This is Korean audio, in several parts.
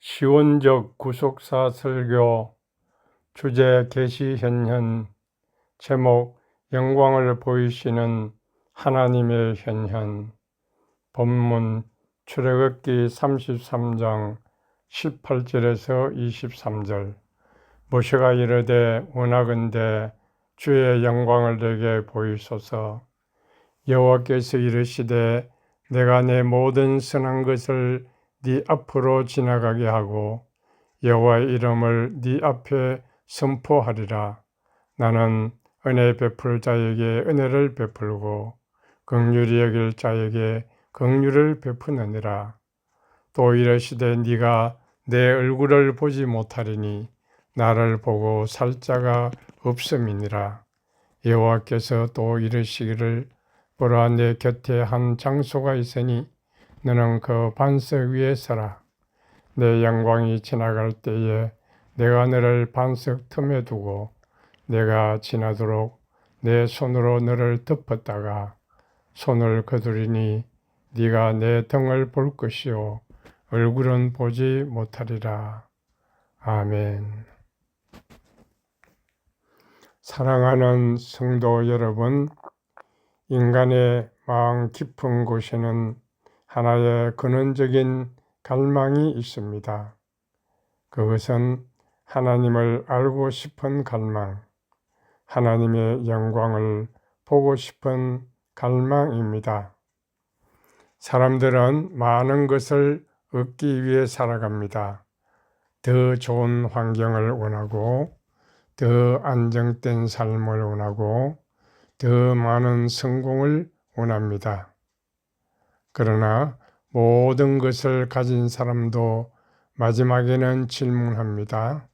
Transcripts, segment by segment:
시온적 구속사 설교. 주제 계시현현. 제목 영광을 보이시는 하나님의 현현. 본문 출애굽기 33장 18절에서 23절. 모세가 이르되 원하건대 주의 영광을 내게 보이소서. 여호와께서 이르시되 내가 내 모든 선한 것을 네 앞으로 지나가게 하고 여호와의 이름을 네 앞에 선포하리라. 나는 은혜 베풀 자에게 은혜를 베풀고 긍휼히 여길 자에게 긍휼을 베푸느니라. 또 이르시되 네가 내 얼굴을 보지 못하리니 나를 보고 살 자가 없음이니라. 여호와께서 또 이르시기를 보라, 내 곁에 한 장소가 있으니 너는 그 반석 위에 서라. 내 영광이 지나갈 때에 내가 너를 반석 틈에 두고 내가 지나도록 내 손으로 너를 덮었다가 손을 거두리니 네가 내 등을 볼 것이요 얼굴은 보지 못하리라. 아멘. 사랑하는 성도 여러분, 인간의 마음 깊은 곳에는 하나의 근원적인 갈망이 있습니다. 그것은 하나님을 알고 싶은 갈망, 하나님의 영광을 보고 싶은 갈망입니다. 사람들은 많은 것을 얻기 위해 살아갑니다. 더 좋은 환경을 원하고, 더 안정된 삶을 원하고, 더 많은 성공을 원합니다. 그러나 모든 것을 가진 사람도 마지막에는 질문합니다.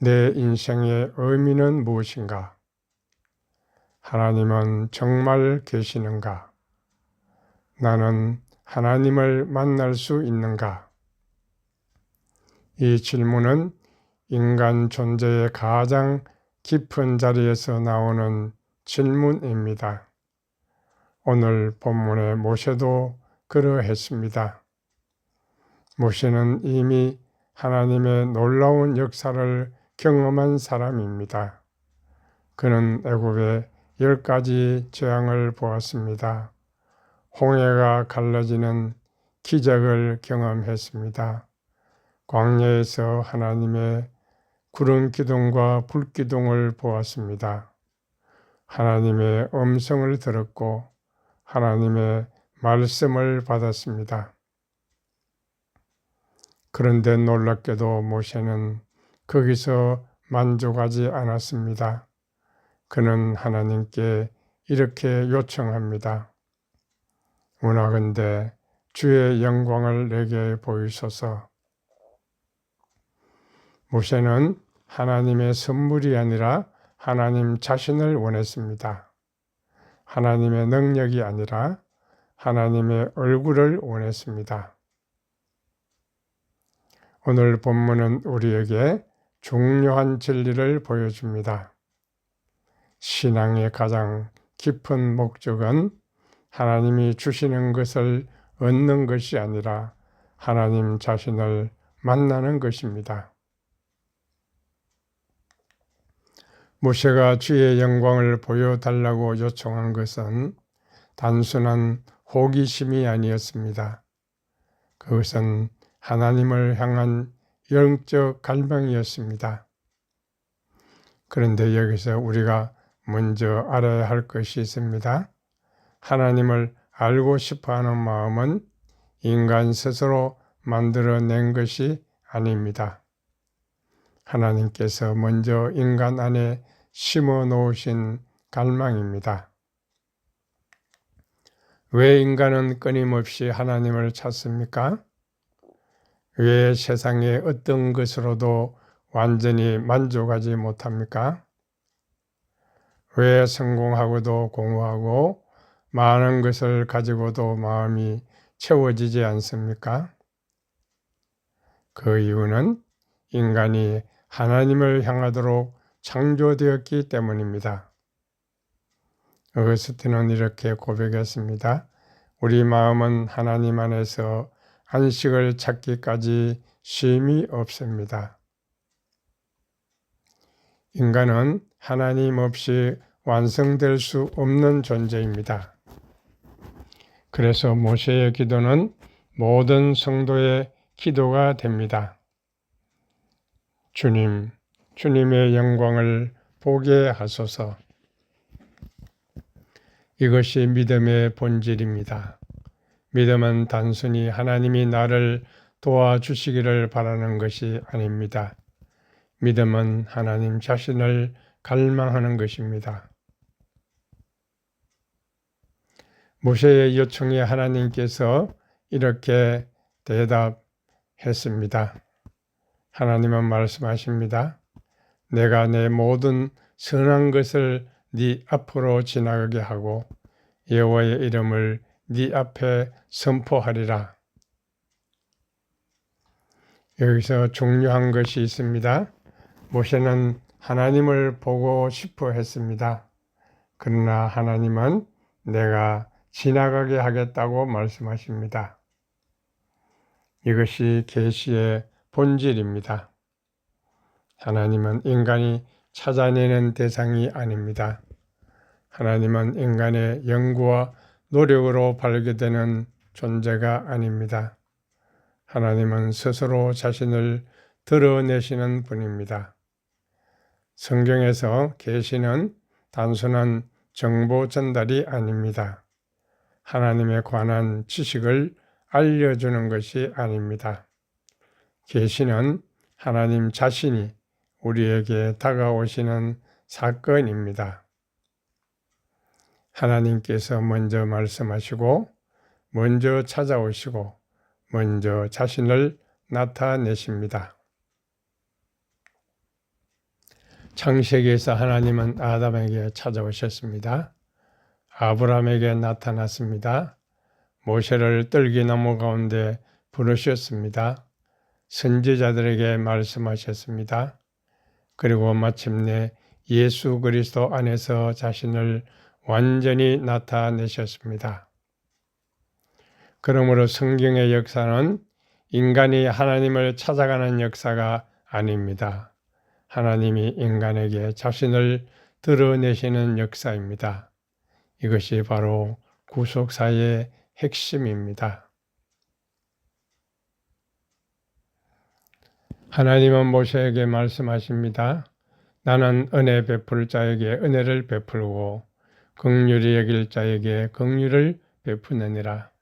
내 인생의 의미는 무엇인가? 하나님은 정말 계시는가? 나는 하나님을 만날 수 있는가? 이 질문은 인간 존재의 가장 깊은 자리에서 나오는 질문입니다. 오늘 본문의 모세도 그러했습니다. 모세는 이미 하나님의 놀라운 역사를 경험한 사람입니다. 그는 애굽의 10가지 재앙을 보았습니다. 홍해가 갈라지는 기적을 경험했습니다. 광야에서 하나님의 구름 기둥과 불 기둥을 보았습니다. 하나님의 음성을 들었고 하나님의 말씀을 받았습니다. 그런데 놀랍게도 모세는 거기서 만족하지 않았습니다. 그는 하나님께 이렇게 요청합니다. 원하건대 주의 영광을 내게 보이소서. 모세는 하나님의 선물이 아니라 하나님 자신을 원했습니다. 하나님의 능력이 아니라 하나님의 얼굴을 원했습니다. 오늘 본문은 우리에게 중요한 진리를 보여줍니다. 신앙의 가장 깊은 목적은 하나님이 주시는 것을 얻는 것이 아니라 하나님 자신을 만나는 것입니다. 모세가 주의 영광을 보여달라고 요청한 것은 단순한 호기심이 아니었습니다. 그것은 하나님을 향한 영적 갈망이었습니다. 그런데 여기서 우리가 먼저 알아야 할 것이 있습니다. 하나님을 알고 싶어하는 마음은 인간 스스로 만들어낸 것이 아닙니다. 하나님께서 먼저 인간 안에 심어 놓으신 갈망입니다. 왜 인간은 끊임없이 하나님을 찾습니까? 왜 세상의 어떤 것으로도 완전히 만족하지 못합니까? 왜 성공하고도 공허하고 많은 것을 가지고도 마음이 채워지지 않습니까? 그 이유는 인간이 하나님을 향하도록 창조되었기 때문입니다. 어거스틴은 이렇게 고백했습니다. 우리 마음은 하나님 안에서 안식을 찾기까지 쉼이 없습니다. 인간은 하나님 없이 완성될 수 없는 존재입니다. 그래서 모세의 기도는 모든 성도의 기도가 됩니다. 주님, 주님의 영광을 보게 하소서. 이것이 믿음의 본질입니다. 믿음은 단순히 하나님이 나를 도와주시기를 바라는 것이 아닙니다. 믿음은 하나님 자신을 갈망하는 것입니다. 모세의 요청에 하나님께서 이렇게 대답했습니다. 하나님은 말씀하십니다. 내가 내 모든 선한 것을 네 앞으로 지나가게 하고 여호와의 이름을 네 앞에 선포하리라. 여기서 중요한 것이 있습니다. 모세는 하나님을 보고 싶어 했습니다. 그러나 하나님은 내가 지나가게 하겠다고 말씀하십니다. 이것이 계시의 본질입니다. 하나님은 인간이 찾아내는 대상이 아닙니다. 하나님은 인간의 연구와 노력으로 발견되는 존재가 아닙니다. 하나님은 스스로 자신을 드러내시는 분입니다. 성경에서 계시는 단순한 정보 전달이 아닙니다. 하나님에 관한 지식을 알려주는 것이 아닙니다. 계시는 하나님 자신이 우리에게 다가오시는 사건입니다. 하나님께서 먼저 말씀하시고, 먼저 찾아오시고, 먼저 자신을 나타내십니다. 창세기에서 하나님은 아담에게 찾아오셨습니다. 아브라함에게 나타났습니다. 모세를 떨기나무 가운데 부르셨습니다. 선지자들에게 말씀하셨습니다. 그리고 마침내 예수 그리스도 안에서 자신을 완전히 나타내셨습니다. 그러므로 성경의 역사는 인간이 하나님을 찾아가는 역사가 아닙니다. 하나님이 인간에게 자신을 드러내시는 역사입니다. 이것이 바로 구속사의 핵심입니다. 하나님은 모세에게 말씀하십니다. 나는 은혜 베풀 자에게 은혜를 베풀고 긍휼히 여길 자에게 긍휼을 베푸느니라.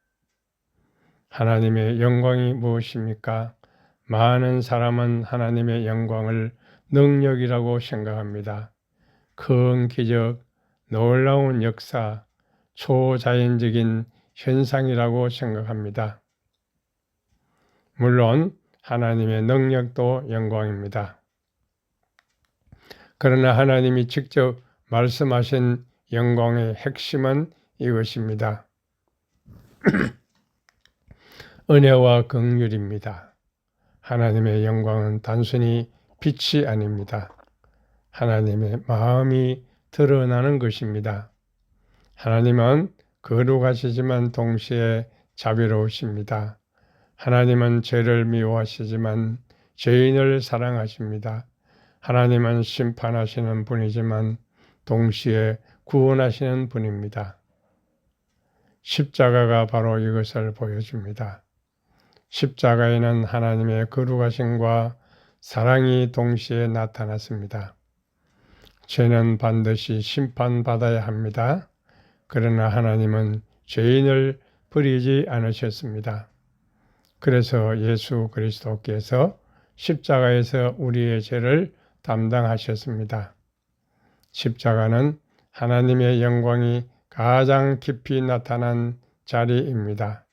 하나님의 영광이 무엇입니까? 많은 사람은 하나님의 영광을 능력이라고 생각합니다. 큰 기적, 놀라운 역사, 초자연적인 현상이라고 생각합니다. 물론 하나님의 능력도 영광입니다. 그러나 하나님이 직접 말씀하신 영광의 핵심은 이것입니다. 은혜와 긍휼입니다. 하나님의 영광은 단순히 빛이 아닙니다. 하나님의 마음이 드러나는 것입니다. 하나님은 거룩하시지만 동시에 자비로우십니다. 하나님은 죄를 미워하시지만 죄인을 사랑하십니다. 하나님은 심판하시는 분이지만 동시에 구원하시는 분입니다. 십자가가 바로 이것을 보여줍니다. 십자가에는 하나님의 거룩하심과 사랑이 동시에 나타났습니다. 죄는 반드시 심판받아야 합니다. 그러나 하나님은 죄인을 버리지 않으셨습니다. 그래서 예수 그리스도께서 십자가에서 우리의 죄를 담당하셨습니다. 십자가는 하나님의 영광이 가장 깊이 나타난 자리입니다.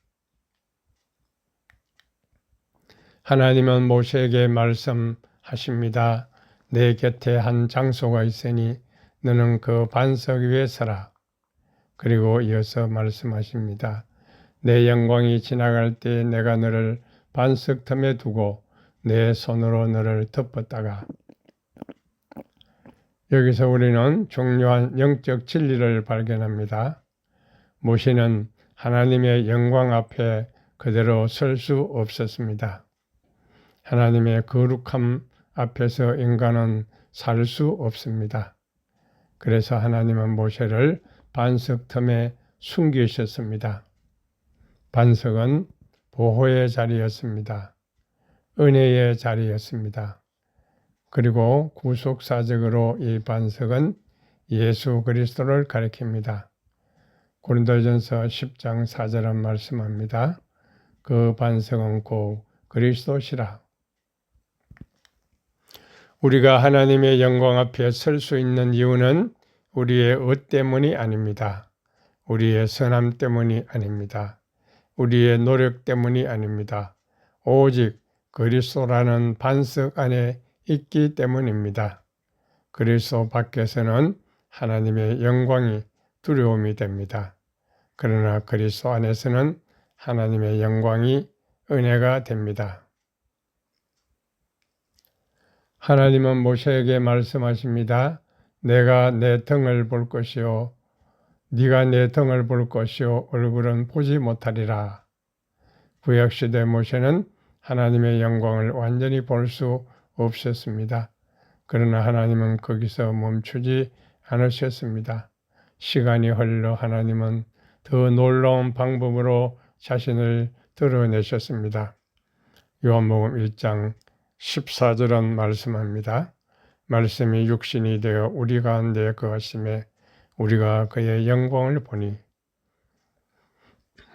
하나님은 모세에게 말씀하십니다. 내 곁에 한 장소가 있으니 너는 그 반석 위에 서라. 그리고 이어서 말씀하십니다. 내 영광이 지나갈 때 내가 너를 반석 틈에 두고 내 손으로 너를 덮었다가. 여기서 우리는 중요한 영적 진리를 발견합니다. 모세는 하나님의 영광 앞에 그대로 설 수 없었습니다. 하나님의 거룩함 앞에서 인간은 살 수 없습니다. 그래서 하나님은 모세를 반석 틈에 숨기셨습니다. 반석은 보호의 자리였습니다. 은혜의 자리였습니다. 그리고 구속사적으로 이 반석은 예수 그리스도를 가리킵니다. 고린도전서 10장 4절은 말씀합니다. 그 반석은 곧 그리스도시라. 우리가 하나님의 영광 앞에 설 수 있는 이유는 우리의 의 때문이 아닙니다. 우리의 선함 때문이 아닙니다. 우리의 노력 때문이 아닙니다. 오직 그리스도라는 반석 안에 있기 때문입니다. 그리스도 밖에서는 하나님의 영광이 두려움이 됩니다. 그러나 그리스도 안에서는 하나님의 영광이 은혜가 됩니다. 하나님은 모세에게 말씀하십니다. 내가 내 등을 볼 것이요 네가 내 등을 볼 것이요 얼굴은 보지 못하리라. 구약시대 모세는 하나님의 영광을 완전히 볼 수 없었습니다. 그러나 하나님은 거기서 멈추지 않으셨습니다. 시간이 흘러 하나님은 더 놀라운 방법으로 자신을 드러내셨습니다. 요한복음 1장 14절은 말씀합니다. 말씀이 육신이 되어 우리 가운데 거하심에 우리가 그의 영광을 보니.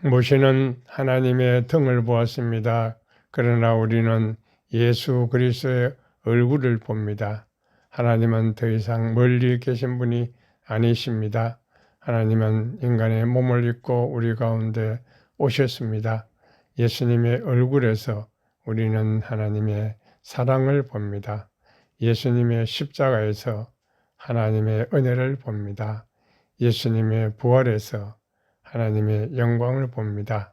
모세는 하나님의 등을 보았습니다. 그러나 우리는 예수 그리스도의 얼굴을 봅니다. 하나님은 더 이상 멀리 계신 분이 아니십니다. 하나님은 인간의 몸을 입고 우리 가운데 오셨습니다. 예수님의 얼굴에서 우리는 하나님의 사랑을 봅니다. 예수님의 십자가에서 하나님의 은혜를 봅니다. 예수님의 부활에서 하나님의 영광을 봅니다.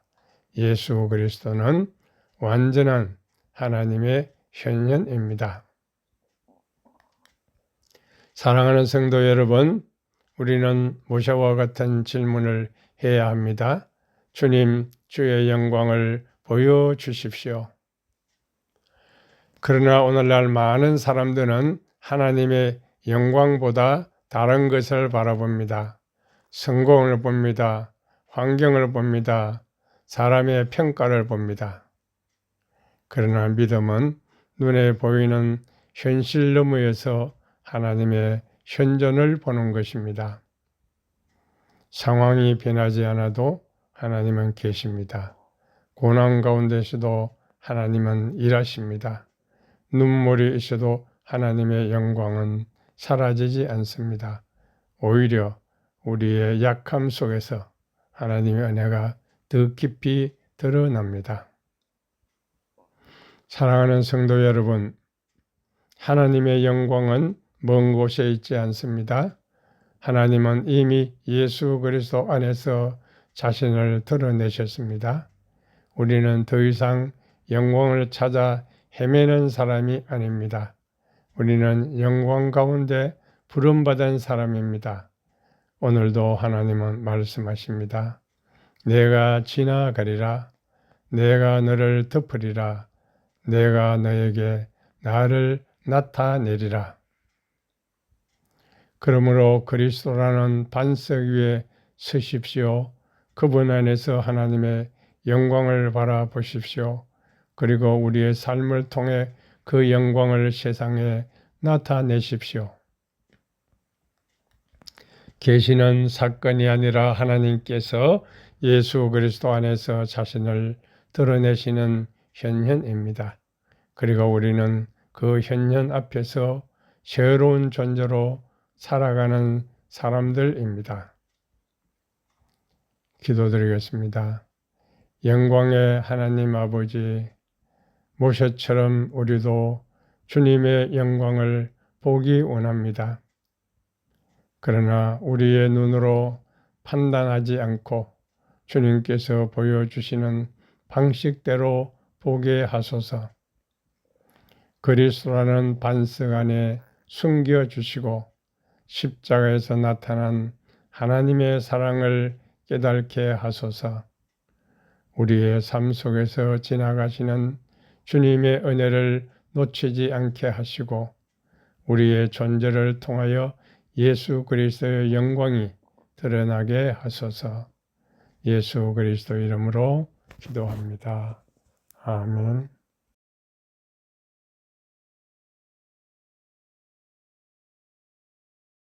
예수 그리스도는 완전한 하나님의 현현입니다. 사랑하는 성도 여러분, 우리는 모세와 같은 질문을 해야 합니다. 주님, 주의 영광을 보여주십시오. 그러나 오늘날 많은 사람들은 하나님의 영광보다 다른 것을 바라봅니다. 성공을 봅니다. 환경을 봅니다. 사람의 평가를 봅니다. 그러나 믿음은 눈에 보이는 현실 너머에서 하나님의 현존을 보는 것입니다. 상황이 변하지 않아도 하나님은 계십니다. 고난 가운데서도 하나님은 일하십니다. 눈물이 있어도 하나님의 영광은 사라지지 않습니다. 오히려 우리의 약함 속에서 하나님의 은혜가 더 깊이 드러납니다. 사랑하는 성도 여러분, 하나님의 영광은 먼 곳에 있지 않습니다. 하나님은 이미 예수 그리스도 안에서 자신을 드러내셨습니다. 우리는 더 이상 영광을 찾아 헤매는 사람이 아닙니다. 우리는 영광 가운데 부름받은 사람입니다. 오늘도 하나님은 말씀하십니다. 내가 지나가리라. 내가 너를 덮으리라. 내가 너에게 나를 나타내리라. 그러므로 그리스도라는 반석 위에 서십시오. 그분 안에서 하나님의 영광을 바라보십시오. 그리고 우리의 삶을 통해 그 영광을 세상에 나타내십시오. 계시는 사건이 아니라 하나님께서 예수 그리스도 안에서 자신을 드러내시는 현현입니다. 그리고 우리는 그 현현 앞에서 새로운 존재로 살아가는 사람들입니다. 기도드리겠습니다. 영광의 하나님 아버지, 모세처럼 우리도 주님의 영광을 보기 원합니다. 그러나 우리의 눈으로 판단하지 않고 주님께서 보여주시는 방식대로 보게 하소서. 그리스도라는 반석 안에 숨겨주시고 십자가에서 나타난 하나님의 사랑을 깨닫게 하소서. 우리의 삶 속에서 지나가시는 주님의 은혜를 놓치지 않게 하시고 우리의 존재를 통하여 예수 그리스도의 영광이 드러나게 하소서. 예수 그리스도 이름으로 기도합니다. 아멘.